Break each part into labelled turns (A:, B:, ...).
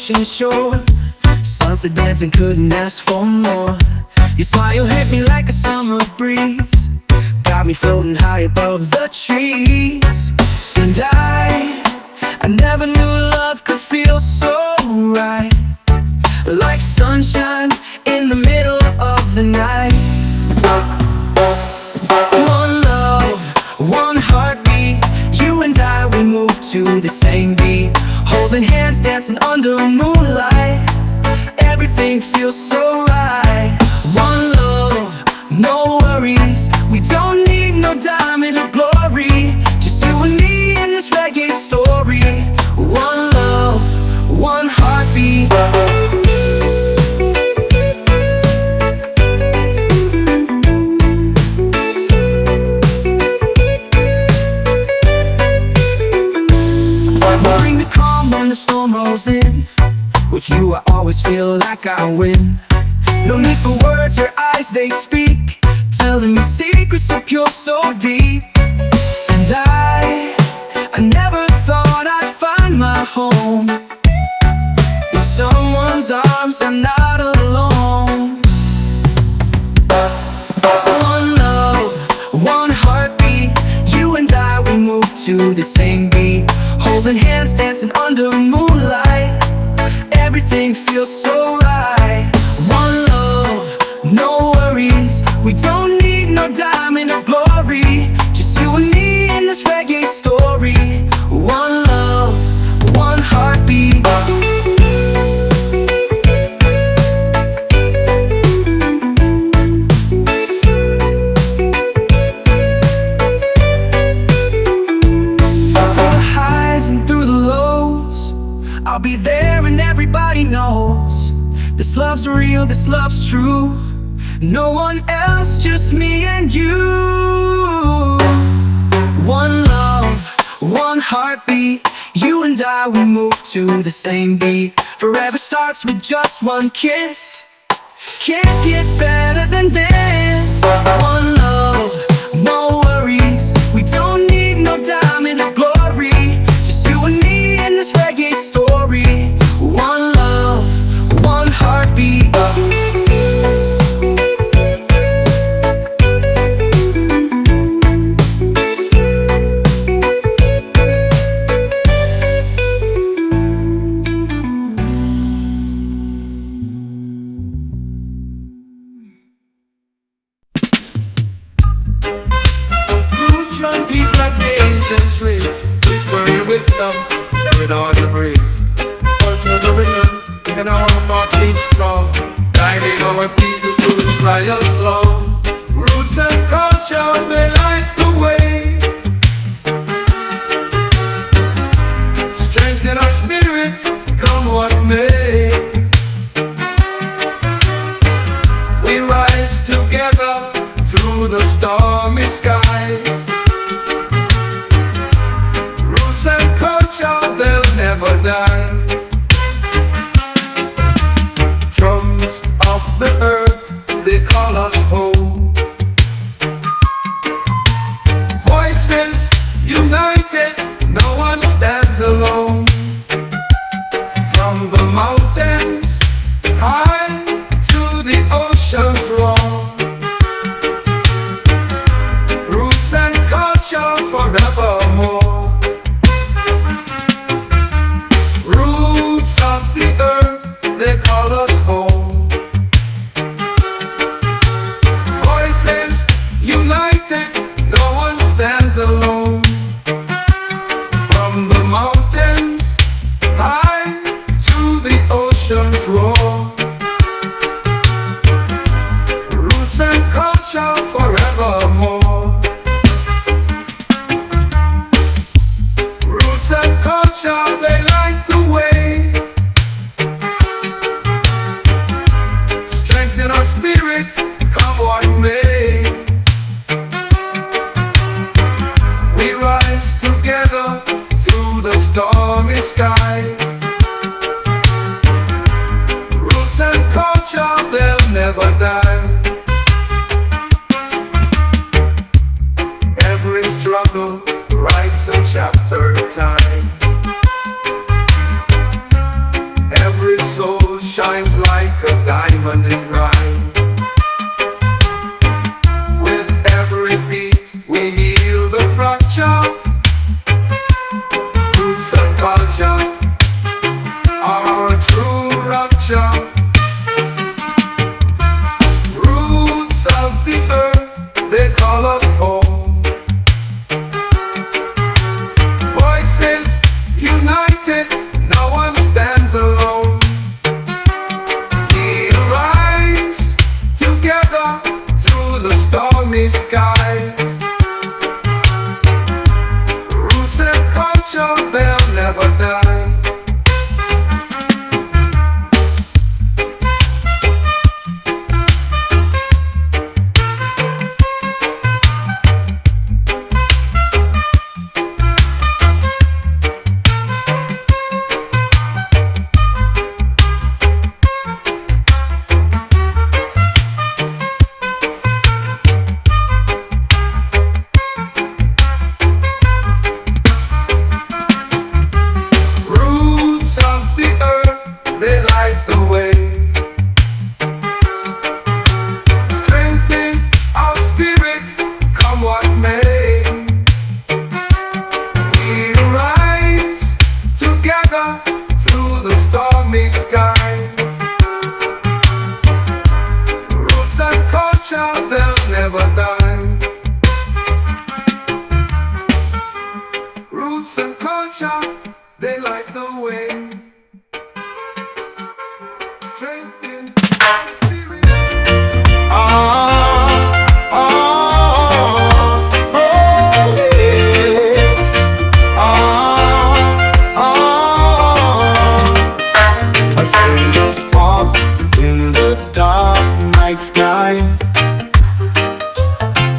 A: ocean shore. Sunset dancing, couldn't ask for more. Your smile hit me like a summer breeze, got me floating high above the trees. And I never knew love could feel so right, like sunshine in the middle of the night. One love, one heartbeat, you and I, we move to the same beat, holding hands, dancing under moonlight. Everything feels so right. One love, no worries, we don't need no diamond or glory, just you and me in this reggae story. One love, one heartbeat. Bring the calm when the storm rolls in. With you I always feel like I win. No need for words, your eyes they speak, telling me secrets so pure, so deep. And I never thought I'd find my home in someone's arms, I'm not alone. One love, one heartbeat, you and I, we move to the same beat, holding hands, dancing under moonlight. Everything feels so right. One love, no worries, we don't need no diamond or glory, just you and me in this reggae story. One love, one heartbeat. Through the highs and through the lows, I'll be there and everybody knows this love's real, this love's true. No one else, just me and you. One love, one heartbeat, you and I, we move to the same beat. Forever starts with just one kiss, can't get better than this. One love, no worries, we don't need no diamond or glory, just you and me in this reggae story. One love, one heartbeat.
B: Roots run deep like the ancient trees, whispering your wisdom with all your breeze. Culture's a rhythm, and our heart beats strong, guiding our people through the trials long. Roots and culture, they light the way, strengthen our spirits, come what may. We rise together through the stormy skies. Roots and culture, they'll never die. Drums of the earth, they call us home. Voices united, no one stands alone. From the mountains high to the ocean's roar, roots and culture forevermore. Roots of the earth, they call us home. Voices united, no one stands alone. From the mountains high to the ocean's roar, roots and culture forevermore. Roots and culture, they light the way, strengthen our spirit, come what may. We rise together through the stormy skies. Roots and culture, they'll never die. Every struggle writes a chapter in time. Every shines like a diamond in rhyme. With every beat we heal the fracture. Roots of culture, our true rapture. Roots of the earth, they call us home. Voices united, no one stands alone. Feel rise together through the stormy skies. Roots and culture, they'll never die. They'll never die. Roots and culture, they light the way. Strength in our spirit.
A: A single spark in the dark night sky.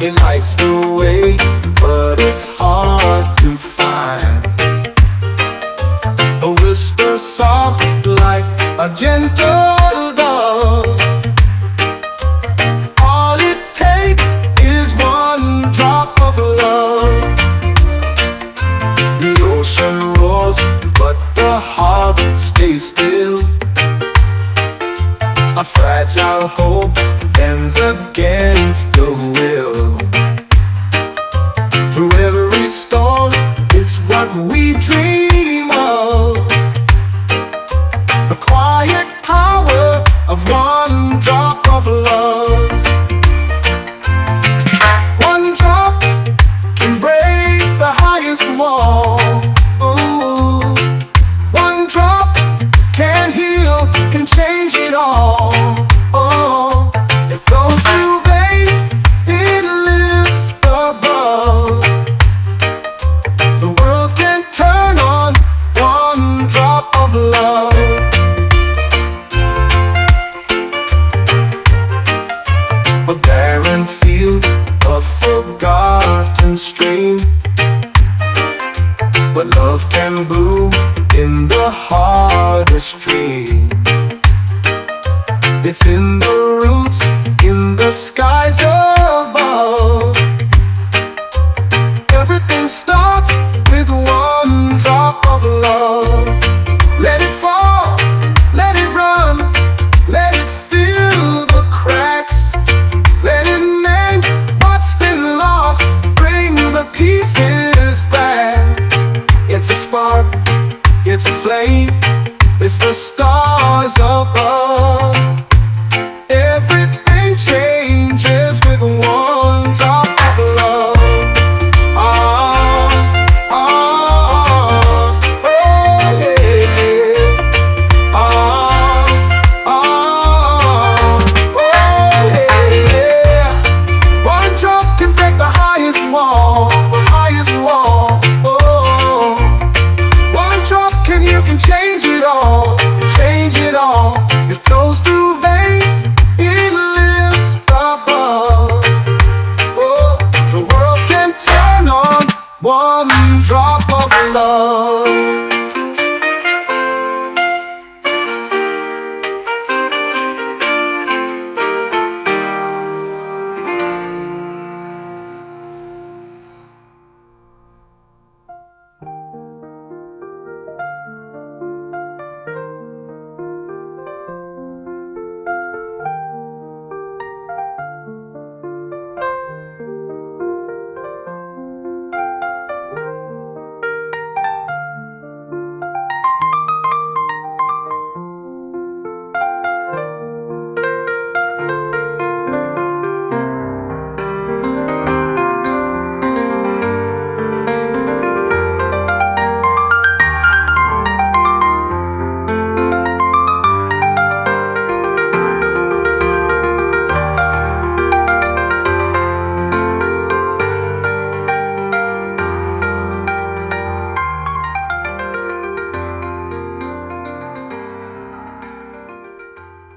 A: It lights the way, but it's hard to find. A whisper soft like a gentle dove. All it takes is one drop of love. The ocean roars, but the heart stays still. A fragile hope ends against the will. Through every storm, it's what we dream of. The quiet power of one drop of love. One drop can break the highest wall. Ooh. One drop can heal, can change it all. Oh, it flows through veins, it lives above. The world can turn on one drop of love. A barren field, a forgotten stream, but love can bloom in the hardest dream. It's in the roots, in the skies above. Everything starts with one drop of love. Let it fall, let it run, let it fill the cracks. Let it mend what's been lost, bring the pieces back. It's a spark, it's a flame, it's the stars above. Everything changes with one drop of love. Oh, yeah. Yeah. One drop can break the highest wall, Oh, one drop can heal, can change it all, change it all. If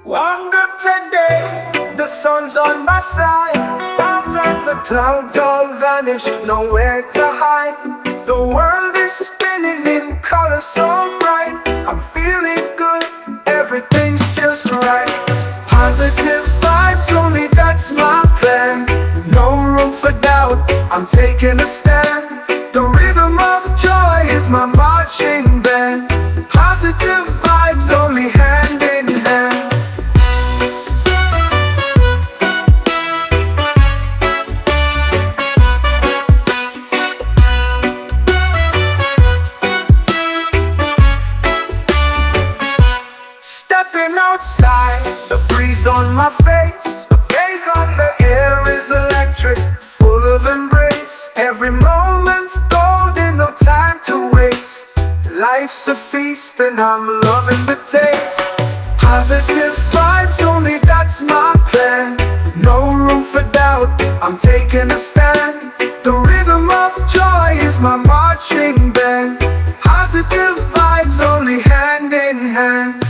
B: One good today, the sun's on my side. And the clouds all vanish, nowhere to hide. The world is spinning in color so bright. I'm feeling good, everything's just right. Positive vibes only, that's my plan. No room for doubt, I'm taking a stand. The rhythm of joy is my marching band. Positive vibes only, hand in hand. Stepping outside, the breeze on my face, the gaze on the air is electric, full of embrace. Every moment's golden, no time to waste. Life's a feast and I'm loving the taste. Positive vibes only, that's my plan. No room for doubt, I'm taking a stand. The rhythm of joy is my marching band. Positive vibes only, hand in hand.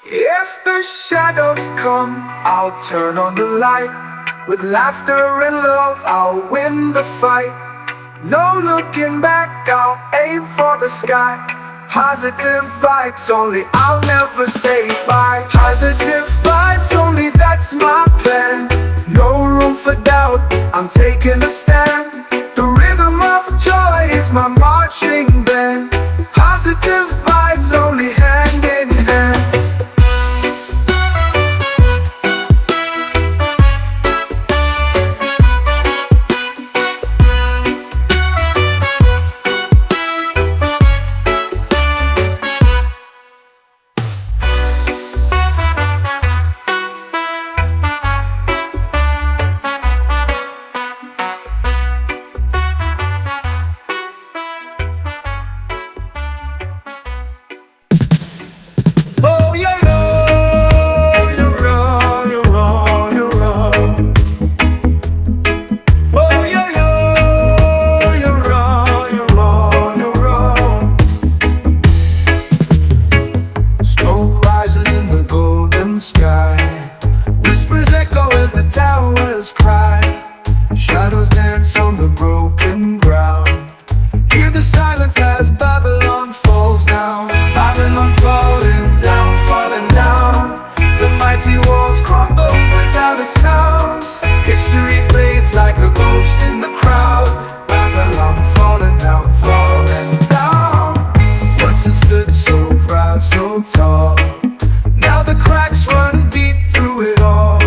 B: If the shadows come, I'll turn on the light. With laughter and love, I'll win the fight. No looking back, I'll aim for the sky. Positive vibes only, I'll never say bye. Positive vibes only, that's my plan. No room for doubt, I'm taking a stand. The rhythm of joy is my marching band. Positive vibes only, hand in hand. Oh, you're on, you're on, you're on, you're on. Oh, you're on, you're on, you're on, you're on. Smoke rises in the golden sky. Whispers echo as the towers cry. Shadows dance on the broken ground. Hear the silence as Babylon falls down. Babylon falling down, falling down. The mighty walls crumble without a sound. History fades like a ghost in the crowd. Babylon falling down, falling down. Once it stood so proud, so tall. Now the cracks run deep through it all.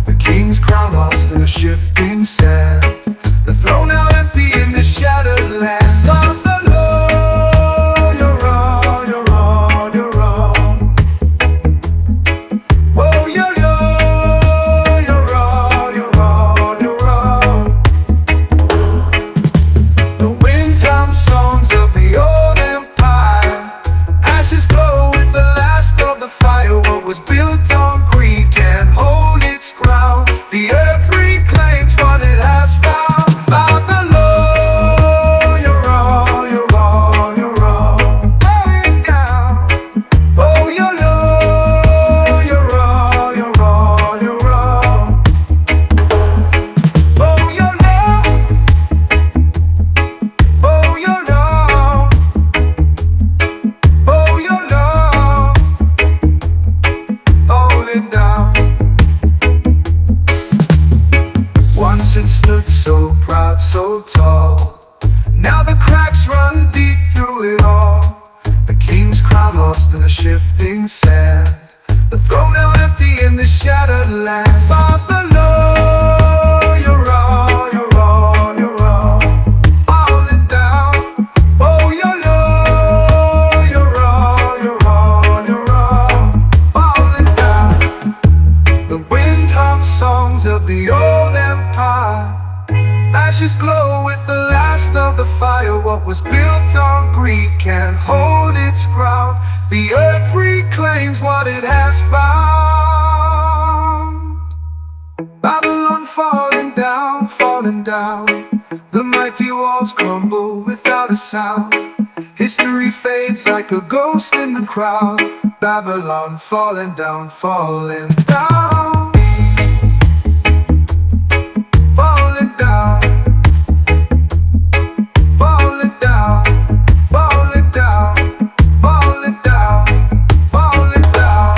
B: The king's crown lost in a shifting sand. The throne now empty in the shattered land. On the low, you're on, you're on, you're on. Whoa, you're on, you're on, you're on, you're on. The wind drums songs of the old empire. Ashes glow with the last of the fire. What was built on greed can't hold its ground. The earth reclaims what it has found. Babylon, you're on, you're on, you're on. Going down. Oh, you're low, you're on, you're on, you're on. Oh, you're low. Oh, you're low. Oh, you're low. Falling down. Once it stood so proud, so tall. Now the cracks run deep through it all. The king's crown lost in a shifting sand. The throne now empty in the shattered land. Babylon, you're on, you're on, you're on. Falling down. Oh, you're low, you're on, you're on, you're on. Falling down. The wind hums songs of the old empire. Ashes glow with the last of the fire. What was built on greed can't hold its ground. The earth reclaims what it has found. Babylon falling down, falling down. The mighty walls crumble without a sound. History fades like a ghost in the crowd. Babylon falling down, falling down. Falling down. Falling down. Falling down. Falling down. Falling down.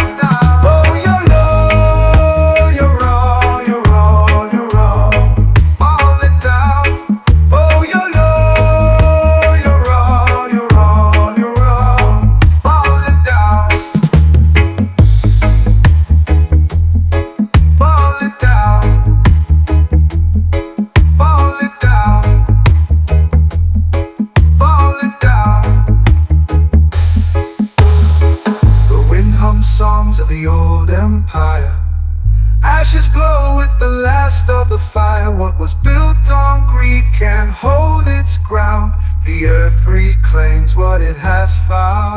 B: Oh, you're low, you're wrong, you're wrong, you're wrong. Falling down. Oh, you're low, you're wrong, you're wrong, you're wrong. Falling down. Falling down. Falling down. Falling down. The wind hums songs of the old empire. Ashes glow with the last of the fire. What was built on greed can't hold its ground. The earth reclaims what it has found.